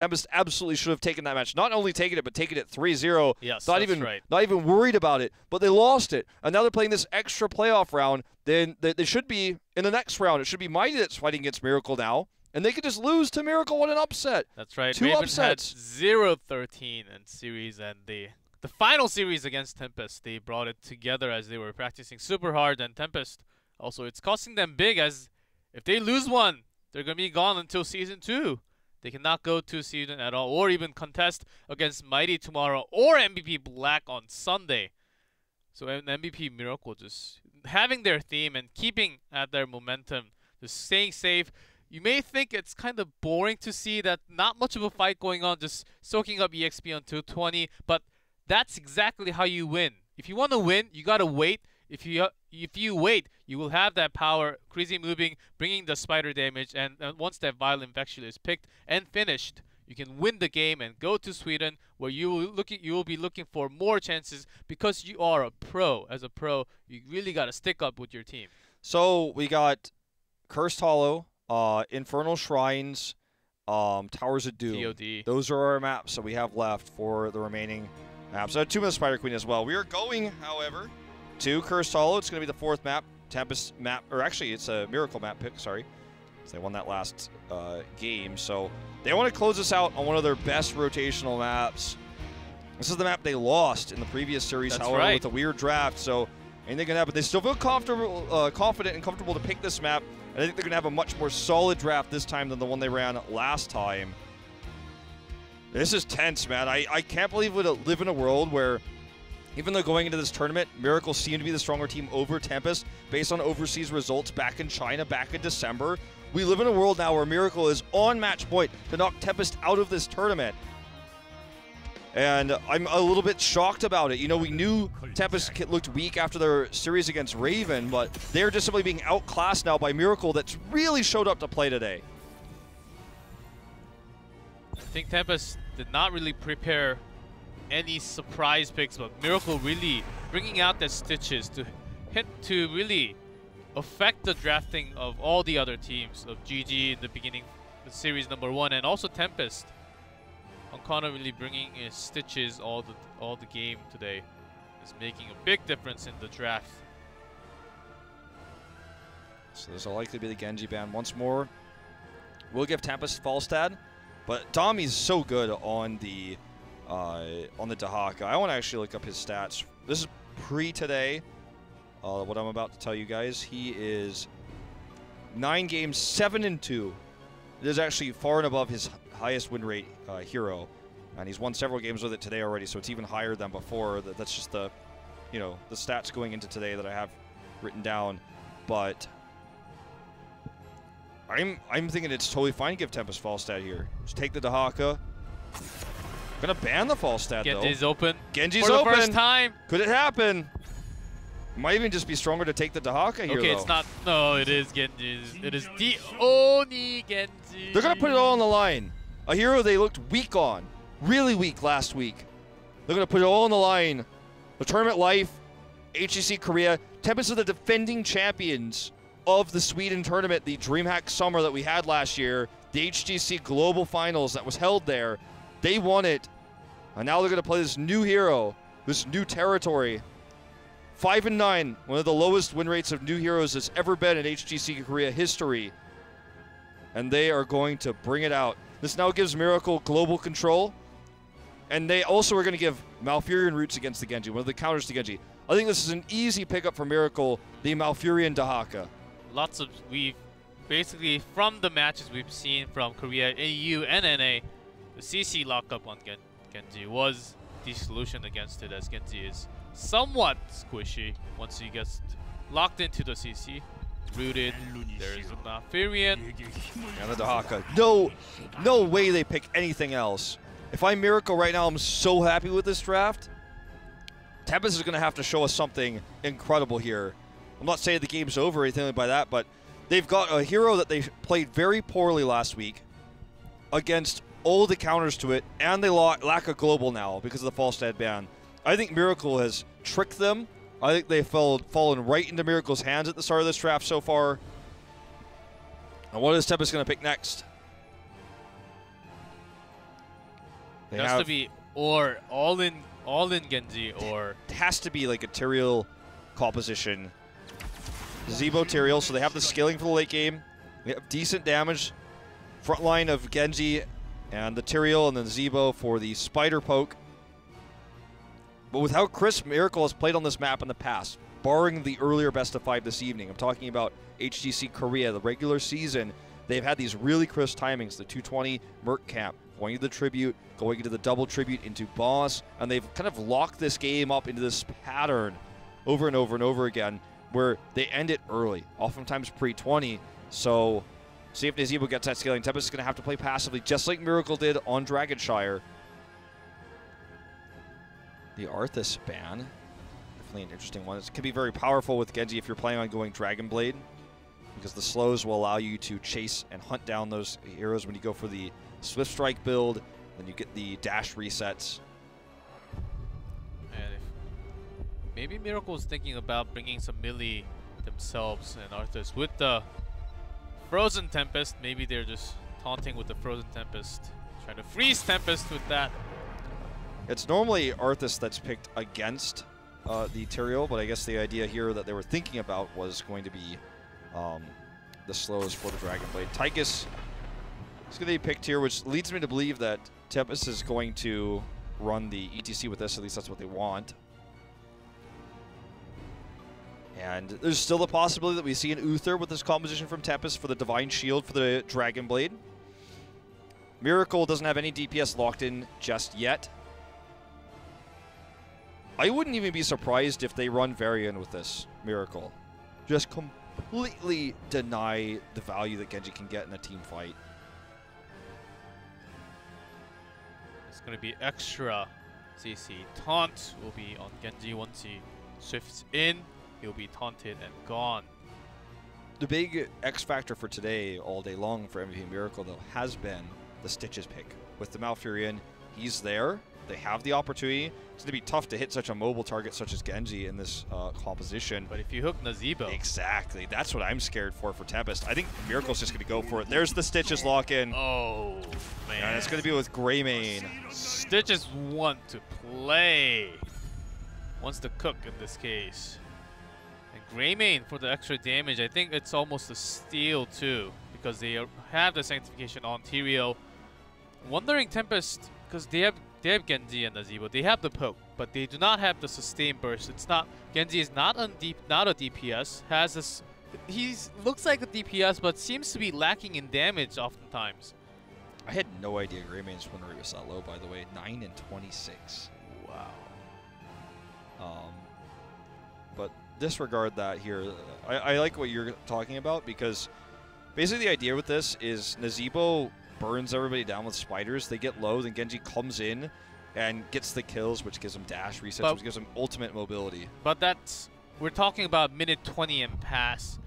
Tempest absolutely should have taken that match. Not only taken it, but taken it 3-0. Yes, not that's even right. not even worried about it. But they lost it, and now they're playing this extra playoff round. Then they should be in the next round. It should be Mighty that's fighting against Miracle now, and they could just lose to Miracle. What an upset! That's right. Two Raven upsets. had 0-13 in series, and the final series against Tempest, they brought it together as they were practicing super hard. And Tempest also, it's costing them big, as if they lose one, they're gonna be gone until Season 2. They cannot go to Season at all, or even contest against Mighty tomorrow, or MVP Black on Sunday. So an MVP Miracle just having their theme and keeping at their momentum, just staying safe. You may think it's kind of boring to see that not much of a fight going on, just soaking up EXP on 220, but that's exactly how you win. If you want to win, you gotta wait. If you wait, you will have that power, crazy moving, bringing the spider damage, and once that Vile Infection is picked and finished, you can win the game and go to Sweden, where you will be looking for more chances because you are a pro. As a pro, you really got to stick up with your team. So we got Cursed Hollow, Infernal Shrines, Towers of Doom. TOD. Those are our maps that we have left for the remaining maps. 2 minutes Spider Queen as well. We are going, however, to Cursed Hollow. It's going to be the 4th map, Tempest map, or actually it's a Miracle map pick, sorry. So they won that last game, so they want to close this out on one of their best rotational maps. This is the map they lost in the previous series, That's however, right. with a weird draft, so anything can happen. They still feel comfortable, confident and comfortable to pick this map, and I think they're going to have a much more solid draft this time than the one they ran last time. This is tense, man. I can't believe we live in a world where, even though going into this tournament, Miracle seemed to be the stronger team over Tempest based on overseas results back in China back in December. We live in a world now where Miracle is on match point to knock Tempest out of this tournament. And I'm a little bit shocked about it. You know, we knew Tempest looked weak after their series against Raven, but they're just simply being outclassed now by Miracle that's really showed up to play today. I think Tempest did not really prepare any surprise picks, but Miracle really bringing out the stitches to really affect the drafting of all the other teams of GG in the beginning of series number 1, and also Tempest. Onkana really bringing his stitches all the game today is making a big difference in the draft. So this will likely be the Genji ban once more. We'll give Tempest Falstad, but Tommy's so good on the Dahaka. I want to actually look up his stats. This is pre-today. What I'm about to tell you guys, he is 9 games, 7-2. It is actually far and above his highest win rate hero, and he's won several games with it today already, so it's even higher than before. That's just the, you know, the stats going into today that I have written down. But I'm thinking it's totally fine to give Tempest Falstad here. Just take the Dahaka. Gonna ban the Falstad though. Genji's open. Genji's for the open. first time. Could it happen? Might even just be stronger to take the Dahaka here, Okay, though. it's not. No, it is Genji's. It is the Oni Genji. They're gonna put it all on the line. A hero they looked weak on, really weak last week. They're gonna put it all on the line. The tournament life, HGC Korea. Tempest are the defending champions of the Sweden tournament, the DreamHack Summer that we had last year, the HGC Global Finals that was held there. They won it, and now they're gonna play this new hero, this new territory. 5-9, one of the lowest win rates of new heroes that's ever been in HGC Korea history. And they are going to bring it out. This now gives Miracle global control. And they also are going to give Malfurion roots against the Genji, one of the counters to Genji. I think this is an easy pickup for Miracle, the Malfurion Dahaka. Lots of, basically from the matches we've seen from Korea, AU, and NA, the CC lockup on Genji was the solution against it, as Genji is somewhat squishy once he gets locked into the CC. Rooted. There's a Malfurion. And a Dahaka. No way they pick anything else. If I'm Miracle right now, I'm so happy with this draft. Tempest is going to have to show us something incredible here. I'm not saying the game's over or anything like that, but they've got a hero that they played very poorly last week against all the counters to it, and they lack a global now because of the Falstad ban. I think Miracle has tricked them. I think they've fallen right into Miracle's hands at the start of this draft so far. And what is Tempest going to pick next? It has to be or all in Genji, or it has to be like a Tyrael composition. Zebo Tyrael, so they have the scaling for the late game. We have decent damage. Front line of Genji and the Tyrael, and then Zebo for the spider poke. But with how crisp Miracle has played on this map in the past, barring the earlier best of 5 this evening, I'm talking about HGC Korea, the regular season, they've had these really crisp timings. The 220 Merc camp, going to the Tribute, going into the double Tribute into Boss, and they've kind of locked this game up into this pattern over and over and over again, where they end it early, oftentimes pre-20. So see if Nazebo gets that scaling. Tempest is going to have to play passively, just like Miracle did on Dragonshire. The Arthas ban, definitely an interesting one. It can be very powerful with Genji if you're planning on going Dragon Blade, because the slows will allow you to chase and hunt down those heroes when you go for the Swift Strike build. Then you get the dash resets. And maybe Miracle's thinking about bringing some melee themselves and Arthas with the Frozen Tempest. Maybe they're just taunting with the Frozen Tempest, trying to freeze Tempest with that. It's normally Arthas that's picked against the Tyrael, but I guess the idea here that they were thinking about was going to be the slows for the Dragon Blade. Tychus is going to be picked here, which leads me to believe that Tempest is going to run the ETC with this. At least that's what they want. And there's still the possibility that we see an Uther with this composition from Tempest for the Divine Shield for the Dragon Blade. Miracle doesn't have any DPS locked in just yet. I wouldn't even be surprised if they run Varian with this Miracle. Just completely deny the value that Genji can get in a team fight. It's going to be extra CC. Taunt will be on Genji once he swifts in. He'll be taunted and gone. The big X factor for today, all day long for MVP Miracle, though, has been the Stitches pick. With the Malfurion, he's there. They have the opportunity. It's going to be tough to hit such a mobile target such as Genji in this composition. But if you hook Nazebo. Exactly. That's what I'm scared for Tempest. I think Miracle's just going to go for it. There's the Stitches lock-in. Oh, man. And it's going to be with Greymane. Stitches want to play. Wants to cook in this case. And Greymane for the extra damage. I think it's almost a steal too, because they have the Sanctification on Tyrael. Wondering Tempest, because they have Genji and Nazebo. They have the poke, but they do not have the sustain burst. It's not, Genji is not a DPS. Has this, looks like a DPS, but seems to be lacking in damage oftentimes. I had no idea Greymane's win rate was that low, by the way. 9 and 26. Wow. But disregard that here. I like what you're talking about, because basically the idea with this is Nazebo burns everybody down with spiders. They get low, then Genji comes in and gets the kills, which gives him dash resets, which gives him ultimate mobility. But that's, we're talking about minute 20 and past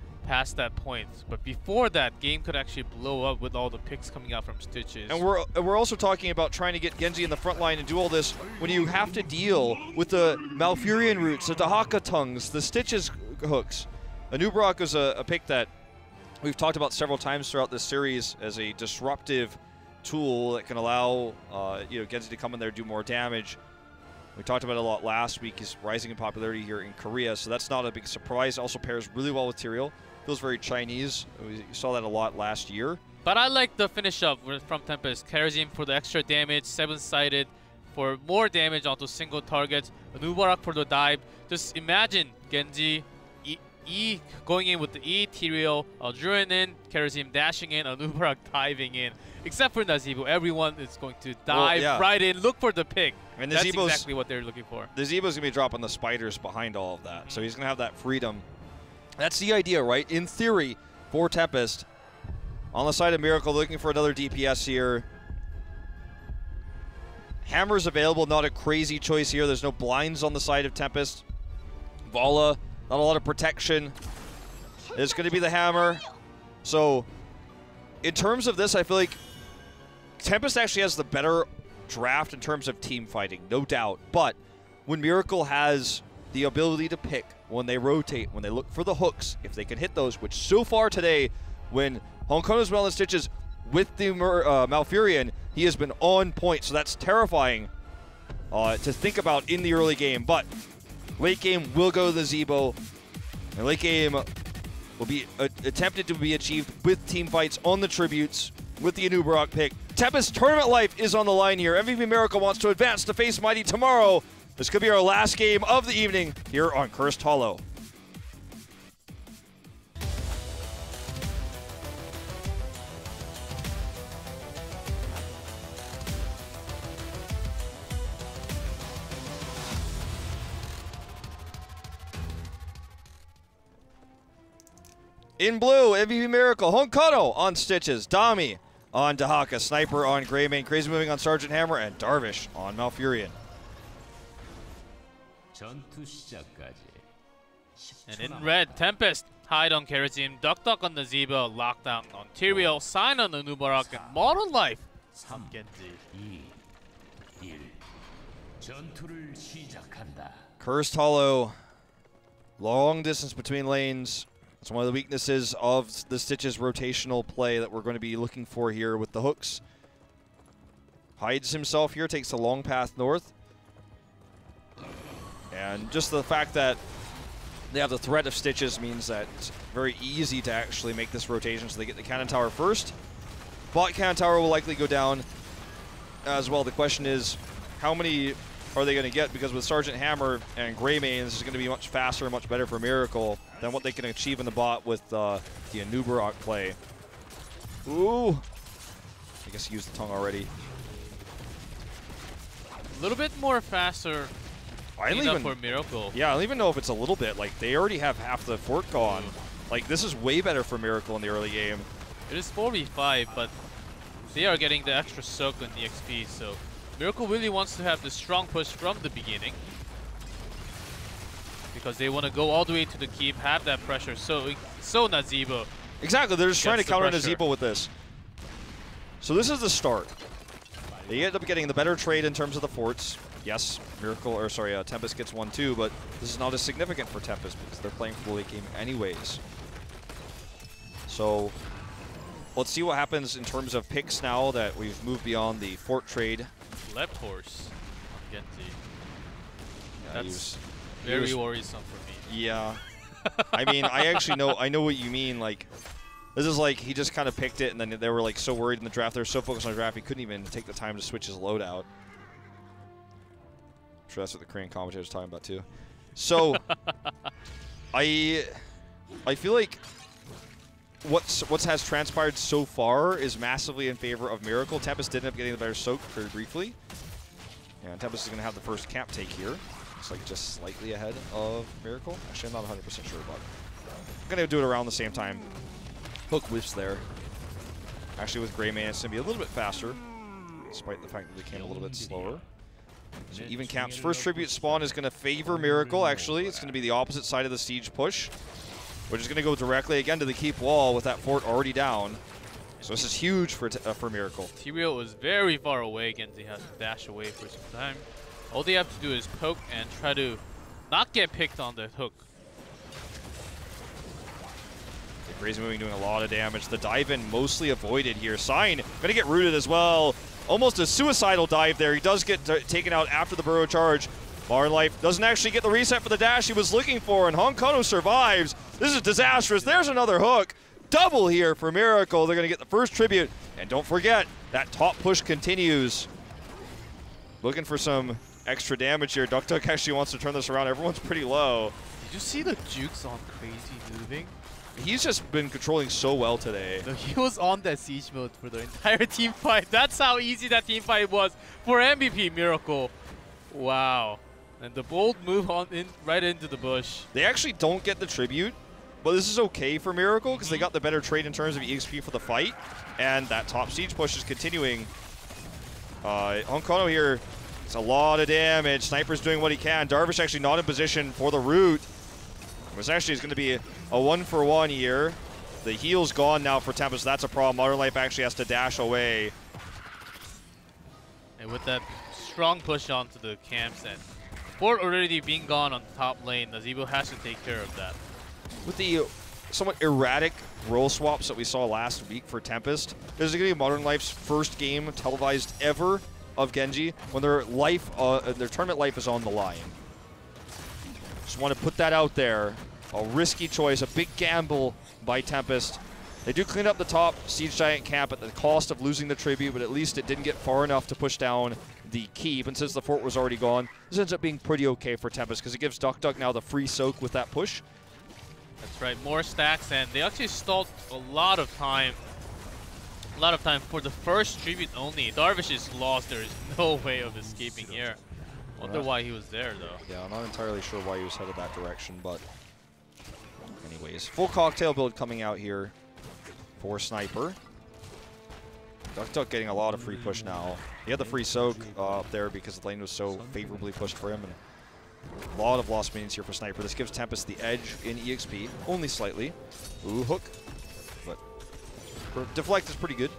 that point. But before that, game could actually blow up with all the picks coming out from Stitches. And we're also talking about trying to get Genji in the front line and do all this when you have to deal with the Malfurion roots, the Dahaka tongues, the Stitches hooks. Anubarak is a pick that we've talked about several times throughout this series as a disruptive tool that can allow Genji to come in there and do more damage. We talked about it a lot last week. He's rising in popularity here in Korea, so that's not a big surprise. Also pairs really well with Tyrael. Feels very Chinese. We saw that a lot last year. But I like the finish up from Tempest. Carries him for the extra damage, 7-sided for more damage onto single targets. Anubarak for the dive. Just imagine Genji going in with the E, Tyrael, Aljurin in, carries him dashing in, Anubarak diving in. Except for Nazebo, everyone is going to dive right in, look for the pick. And that's exactly what they're looking for. Nazebo's going to be dropping the spiders behind all of that, so he's going to have that freedom. That's the idea, right? In theory, for Tempest. On the side of Miracle, looking for another DPS here. Hammer's available, not a crazy choice here. There's no blinds on the side of Tempest. Vala, not a lot of protection. It's going to be the Hammer. So, in terms of this, I feel like Tempest actually has the better draft in terms of team fighting, no doubt. But when Miracle has the ability to pick, when they rotate, when they look for the hooks, if they can hit those, which so far today, when Hong Kong as well as Stitches with the Malfurion, He has been on point, so that's terrifying to think about in the early game. But late game will go to the Zebo, and late game will be attempted to be achieved with team fights on the tributes with the Anubarak pick. Tempest tournament life is on the line here. MVP Miracle wants to advance to face Mighty tomorrow. This could be our last game of the evening here on Cursed Hollow. In blue, MVP Miracle, Honkono on Stitches, Dami on Dahaka, Sniper on Greymane, Crazy Moving on Sergeant Hammer, and Darvish on Malfurion. And in red, Tempest, Hide on Kerosene, Duck Duck on the Zebo, Lockdown on Tyrael, Sign on the Anubarak, and Modern Life on Genji. Cursed Hollow, long distance between lanes. It's one of the weaknesses of the Stitches rotational play that we're going to be looking for here with the hooks. Hides himself here, takes a long path north. And just the fact that they have the threat of Stitches means that it's very easy to actually make this rotation, so they get the cannon tower first. Bot cannon tower will likely go down as well. The question is, how many are they going to get? Because with Sergeant Hammer and Greymane, this is going to be much faster and much better for Miracle than what they can achieve in the bot with the Anubarak play. Ooh. I guess he used the tongue already. A little bit more faster for Miracle. Yeah, I don't even know if it's a little bit. Like, they already have half the fort gone. Like, this is way better for Miracle in the early game. It is 4v5, but they are getting the extra soak on the XP, so Miracle really wants to have the strong push from the beginning, because they want to go all the way to the keep, have that pressure, so Nazebo. Exactly, they're just trying to counter Nazebo with this. So this is the start. They end up getting the better trade in terms of the forts. Yes, Tempest gets 1-2, but this is not as significant for Tempest because they're playing for the late game anyways. So let's see what happens in terms of picks now that we've moved beyond the fort trade. Left horse on Genji. Yeah, that's very worrisome for me. Yeah. I mean, I know what you mean. Like, this is like he just kind of picked it, and then they were like so worried in the draft. They were so focused on the draft, he couldn't even take the time to switch his loadout. I'm sure that's what the Korean commentator was talking about too. So, I feel like what has transpired so far is massively in favor of Miracle. Tempest did end up getting the better soak very briefly. And Tempest is going to have the first camp take here. Looks like just slightly ahead of Miracle. Actually, I'm not 100% sure, but I'm going to do it around the same time. Hook whiffs there. Actually, with Greymane, it's going to be a little bit faster, despite the fact that they came a little bit slower. So even camps. First tribute spawn is going to favor Miracle, actually. It's going to be the opposite side of the siege push, which is going to go directly again to the keep wall with that fort already down. So this is huge for Miracle. Tyrael was very far away. Genji has to dash away for some time. All they have to do is poke and try to not get picked on the hook. The Crazy Moving doing a lot of damage. The dive-in mostly avoided here. Sign going to get rooted as well. Almost a suicidal dive there. He does get taken out after the burrow charge. Modern Life doesn't actually get the reset for the dash he was looking for, and Honkono survives. This is disastrous. There's another hook. Double here for Miracle. They're going to get the first tribute. And don't forget, that top push continues. Looking for some extra damage here. Duck Duck actually wants to turn this around. Everyone's pretty low. Did you see the jukes on Crazy Moving? He's just been controlling so well today. No, he was on that siege mode for the entire team fight. That's how easy that team fight was for MVP Miracle. Wow. And the bold move on right into the bush. They actually don't get the tribute, but this is okay for Miracle because they got the better trade in terms of EXP for the fight. And that top siege push is continuing. Honkono here, it's a lot of damage. Sniper's doing what he can. Darvish actually not in position for the root. This actually is going to be a 1-for-1 here. The heal's gone now for Tempest. That's a problem. Modern Life actually has to dash away. And with that strong push onto the camps and fort already being gone on the top lane, Nazebo has to take care of that. With the somewhat erratic role swaps that we saw last week for Tempest. This is going to be Modern Life's first game televised ever of Genji when their tournament life is on the line. Just want to put that out there. A risky choice, a big gamble by Tempest. They do clean up the top Siege Giant camp at the cost of losing the tribute, but at least it didn't get far enough to push down the keep. And since the fort was already gone, this ends up being pretty okay for Tempest because it gives Duck now the free soak with that push. That's right, more stacks, and they actually stalled a lot of time. For the first tribute only. Darvish is lost. There is no way of escaping here. Wonder why he was there, though. Yeah, I'm not entirely sure why he was headed that direction, but anyways, full cocktail build coming out here for Sniper. Duck getting a lot of free push now. He had the free soak up there because the lane was so favorably pushed for him. And a lot of lost minions here for Sniper. This gives Tempest the edge in EXP, only slightly. Ooh, hook. But deflect is pretty good.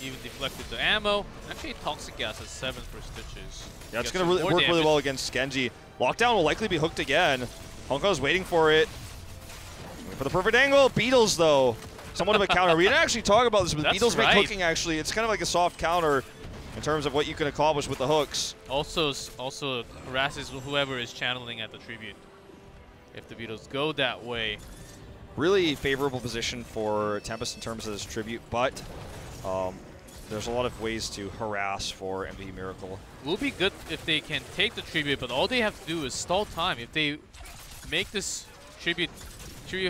Even deflected the ammo. Actually, Toxic Gas has 7 for Stitches. Yeah, it's going to work really well against Genji. Lockdown will likely be hooked again. Honko's waiting for it. Waiting for the perfect angle. Beatles, though. Somewhat of a counter. We didn't actually talk about this, but Beatles make hooking, actually. It's kind of like a soft counter in terms of what you can accomplish with the hooks. Also harasses whoever is channeling at the tribute. If the Beatles go that way. Really favorable position for Tempest in terms of this tribute, but there's a lot of ways to harass for MVP Miracle. It will be good if they can take the tribute, but all they have to do is stall time. If they make this tribute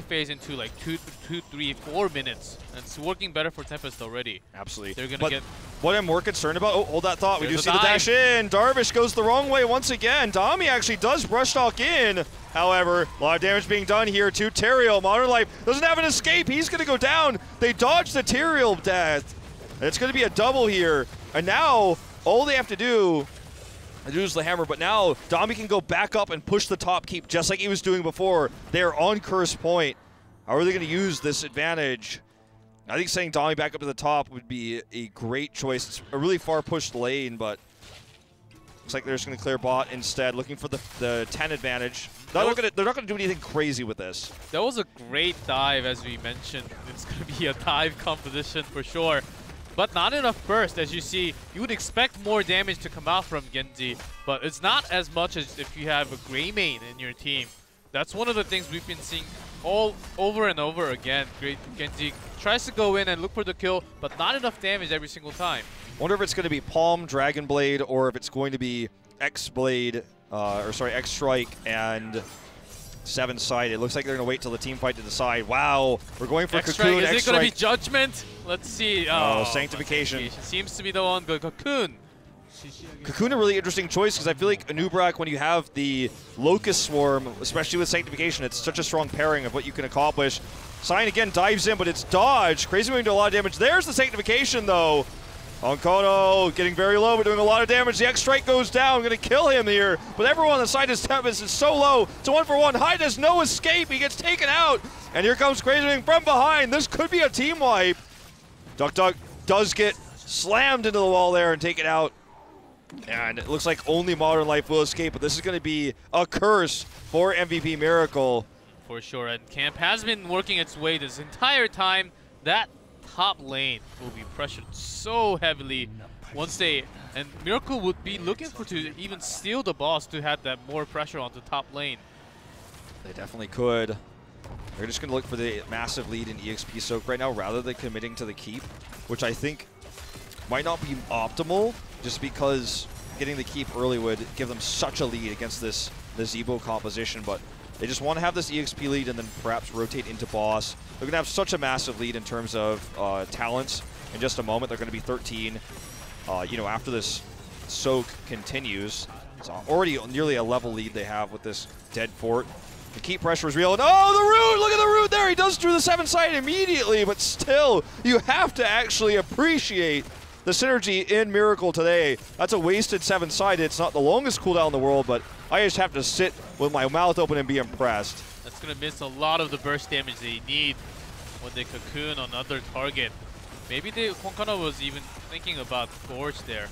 phase into like 2, 3, 4 minutes, and it's working better for Tempest already. Absolutely. They're gonna get. What I'm more concerned about, oh, hold that thought. We do see the dash in. Darvish goes the wrong way once again. Dami actually does brush talk in. However, a lot of damage being done here to Teriel. Modern Life doesn't have an escape. He's going to go down. They dodge the Teriel death. It's going to be a double here. And now, all they have to do is use the hammer. But now, Dami can go back up and push the top keep just like he was doing before. They are on curse point. How are they going to use this advantage? I think saying Dami back up to the top would be a great choice. It's a really far pushed lane, but looks like they're just going to clear bot instead, looking for the 10 advantage. They're not going to do anything crazy with this. That was a great dive, as we mentioned. It's going to be a dive competition for sure. But not enough burst. As you see, you would expect more damage to come out from Genji, but it's not as much as if you have a Grey main in your team. That's one of the things we've been seeing all over and over again. Genji tries to go in and look for the kill, but not enough damage every single time. Wonder if it's going to be Palm, Dragon Blade, or if it's going to be X-Blade, X-Strike and 7-sided. It looks like they're going to wait till the team fight to decide. Wow, we're going for Cocoon. Is it going to be Judgment? Let's see. Oh, Sanctification. Seems to be the one. Cocoon. Cocoon, a really interesting choice, because I feel like Anubrak, when you have the Locust Swarm, especially with Sanctification, it's such a strong pairing of what you can accomplish. Sign again dives in, but it's dodged. Crazy Wing doing a lot of damage. There's the Sanctification, though. Onkono getting very low, but doing a lot of damage. The X-Strike goes down, going to kill him here. But everyone on the side of Tempest is so low. It's a 1-for-1. Hyde has no escape. He gets taken out. And here comes Crazy Wing from behind. This could be a team wipe. Duck does get slammed into the wall there and taken out. And it looks like only Modern Life will escape, but this is going to be a curse for MVP Miracle. For sure, and Camp has been working its way this entire time. That top lane will be pressured so heavily once and Miracle would be looking to even steal the boss to have that more pressure on the top lane. They definitely could. They're just going to look for the massive lead in EXP soak right now rather than committing to the keep, which I think might not be optimal, just because getting the keep early would give them such a lead against this Evo composition, but they just want to have this EXP lead and then perhaps rotate into boss. They're going to have such a massive lead in terms of talents in just a moment. They're going to be 13. After this soak continues, it's already nearly a level lead they have with this dead fort. The keep pressure is real, and oh, the root! Look at the root there! He does do the 7-sided immediately, but still, you have to actually appreciate the synergy in Miracle today. That's a wasted 7-sided. It's not the longest cooldown in the world, but I just have to sit with my mouth open and be impressed. That's going to miss a lot of the burst damage they need when they cocoon on another target. Maybe Konkana was even thinking about Gorge there,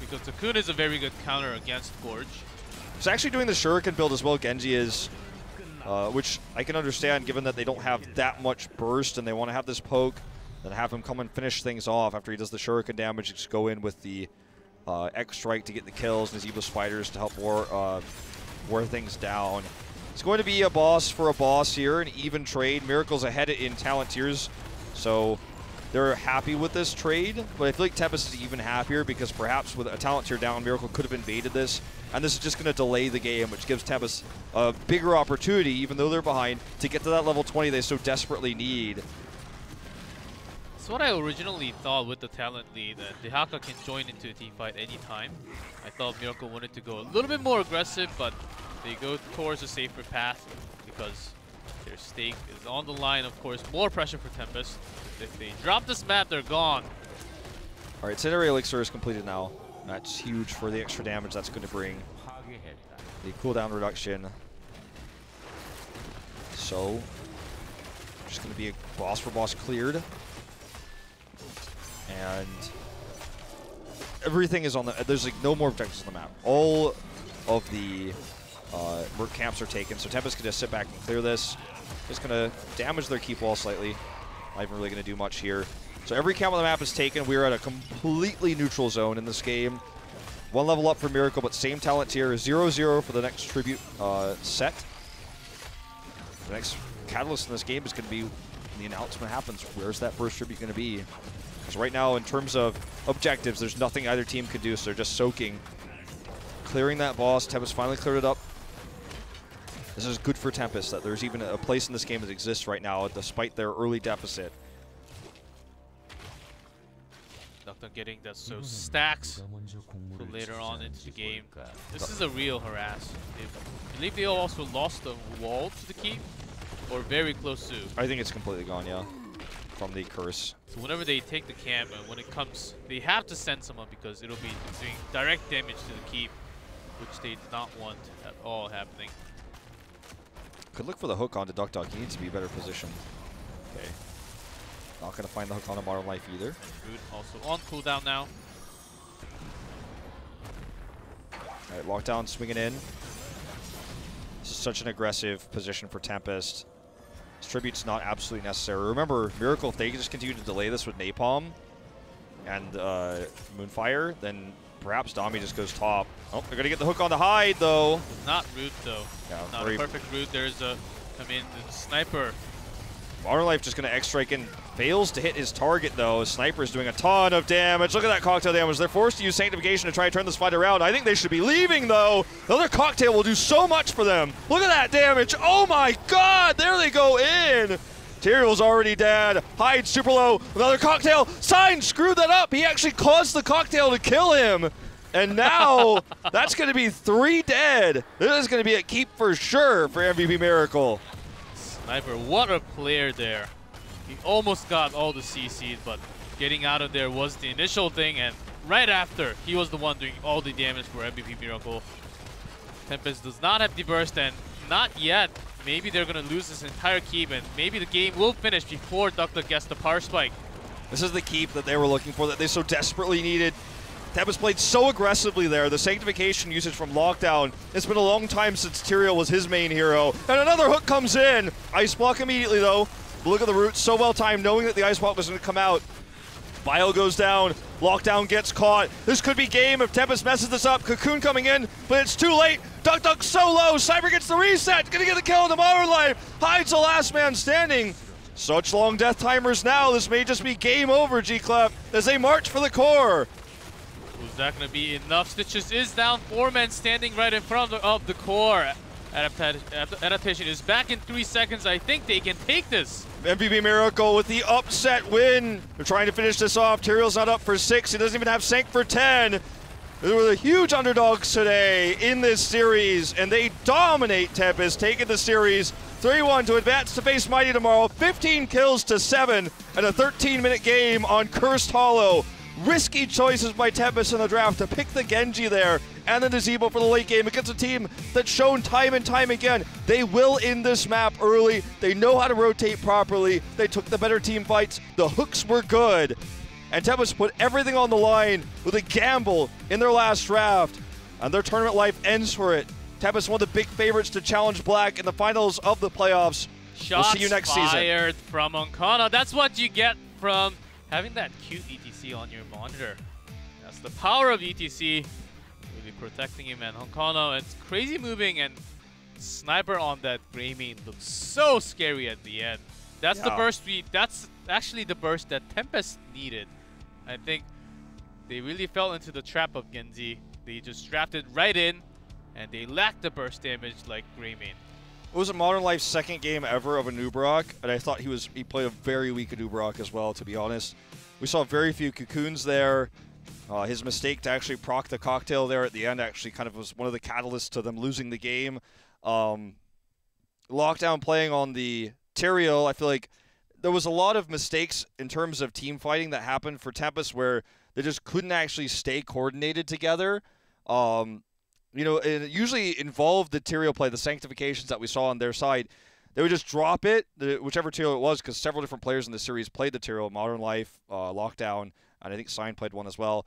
because cocoon is a very good counter against Gorge. He's actually doing the Shuriken build as well, Genji is. which I can understand given that they don't have that much burst and they want to have this poke, then have him come and finish things off after he does the shuriken damage, just go in with the X strike to get the kills and his Evo spiders to help wear things down. It's going to be a boss for a boss here, an even trade. Miracle's ahead in talent tiers, so they're happy with this trade, but I feel like Tempest is even happier because perhaps with a talent tier down, Miracle could have invaded this, and this is just going to delay the game, which gives Tempest a bigger opportunity, even though they're behind, to get to that level 20 they so desperately need. That's what I originally thought with the talent lead, that Dehaka can join into a team fight anytime. I thought Miracle wanted to go a little bit more aggressive, but they go towards a safer path because their stake is on the line. Of course, more pressure for Tempest. If they drop this map, they're gone. All right, Incendiary Elixir is completed now. That's huge for the extra damage that's going to bring. The cooldown reduction. So, just going to be a boss for boss cleared. And everything is on the, there's like no more objectives on the map. All of the Merc camps are taken, so Tempest can just sit back and clear this. Just going to damage their keep wall slightly. Not even really going to do much here. So every camp on the map is taken. We are at a completely neutral zone in this game. One level up for Miracle, but same talent tier. 0-0 for the next tribute set. The next catalyst in this game is going to be when the announcement happens. Where's that first tribute going to be? Because right now, in terms of objectives, there's nothing either team can do, so they're just soaking. Clearing that boss. Tempest finally cleared it up. This is good for Tempest, that there's even a place in this game that exists right now, despite their early deficit. Doctor getting that so stacks for later on into the game. This is a real harass. I believe they also lost the wall to the keep, or very close to. I think it's completely gone, yeah, from the curse. So whenever they take the camp, and when it comes, they have to send someone because it'll be doing direct damage to the keep, which they did not want at all happening. Could look for the hook onto Duck Duck. He needs to be better positioned. Okay. Not going to find the hook on a Modern Life either. Root also on cooldown now. Alright, lockdown swinging in. This is such an aggressive position for Tempest. This tribute's not absolutely necessary. Remember, Miracle, if they just continue to delay this with Napalm and Moonfire, then perhaps Dami just goes top. Oh, they're going to get the hook on the hide, though. Not root, though. Yeah, not a perfect root. There's a, I mean, the sniper. Modern Life just going to X-Strike in. Fails to hit his target, though. Sniper's doing a ton of damage. Look at that cocktail damage. They're forced to use Sanctification to try and turn this fight around. I think they should be leaving, though. The other cocktail will do so much for them. Look at that damage. Oh, my God. There they go in. Tyrell's already dead. Hyde super low. Another cocktail. Sign screwed that up. He actually caused the cocktail to kill him. And now that's going to be 3 dead. This is going to be a keep for sure for MVP Miracle. Sniper, what a player there. He almost got all the CCs, but getting out of there was the initial thing, and right after, he was the one doing all the damage for MVP Miracle. Tempest does not have the burst, and not yet. Maybe they're going to lose this entire keep, and maybe the game will finish before Duck gets the power spike. This is the keep that they were looking for, that they so desperately needed. Tempest played so aggressively there. The Sanctification usage from Lockdown. It's been a long time since Tyrael was his main hero. And another hook comes in. Ice Block immediately, though. Look at the root, so well timed, knowing that the Ice Block was going to come out. Bio goes down. Lockdown gets caught. This could be game if Tempest messes this up. Cocoon coming in, but it's too late. Duck Duck so low. Cyber gets the reset. Gonna get the kill on the Modern Life. Hyde's the last man standing. Such long death timers now. This may just be game over, G-Clef, as they march for the core. Was that going to be enough? Stitches is down. 4 men standing right in front of the core. Adaptation is back in 3 seconds. I think they can take this. MVP Miracle with the upset win. They're trying to finish this off. Tyrael's not up for 6. He doesn't even have Sank for 10. They were the huge underdogs today in this series, and they dominate Tempest, taking the series 3-1 to advance to face Mighty tomorrow. 15 kills to 7 and a 13-minute game on Cursed Hollow. Risky choices by Tempest in the draft to pick the Genji there and the Nazebo for the late game against a team that's shown time and time again they will end this map early. They know how to rotate properly. They took the better team fights. The hooks were good. And Tempest put everything on the line with a gamble in their last draft. And their tournament life ends for it. Tempest, one of the big favorites to challenge Black in the finals of the playoffs. Shots we'll see you next season. fired from Onkano. That's what you get from having that cute ETC on your monitor. That's the power of ETC. Really protecting him, and Onkano, it's crazy moving, and sniper on that gray main looks so scary at the end. That's the burst that's actually the burst that Tempest needed. I think they really fell into the trap of Genji. They just drafted right in, and they lacked the burst damage like Greymane. It was a Modern Life's second game ever of Anubarak, and I thought he played a very weak Anubarak as well, to be honest. We saw very few cocoons there. His mistake to actually proc the cocktail there at the end actually kind of was one of the catalysts to them losing the game. Lockdown playing on the Tyrael, I feel like there was a lot of mistakes in terms of team fighting that happened for Tempest where they just couldn't actually stay coordinated together. You know, it usually involved the Tyrael play, the sanctifications that we saw on their side. They would just drop it, whichever Tyrael it was, because several different players in the series played the Tyrael, Modern Life, Lockdown, and I think Sign played one as well.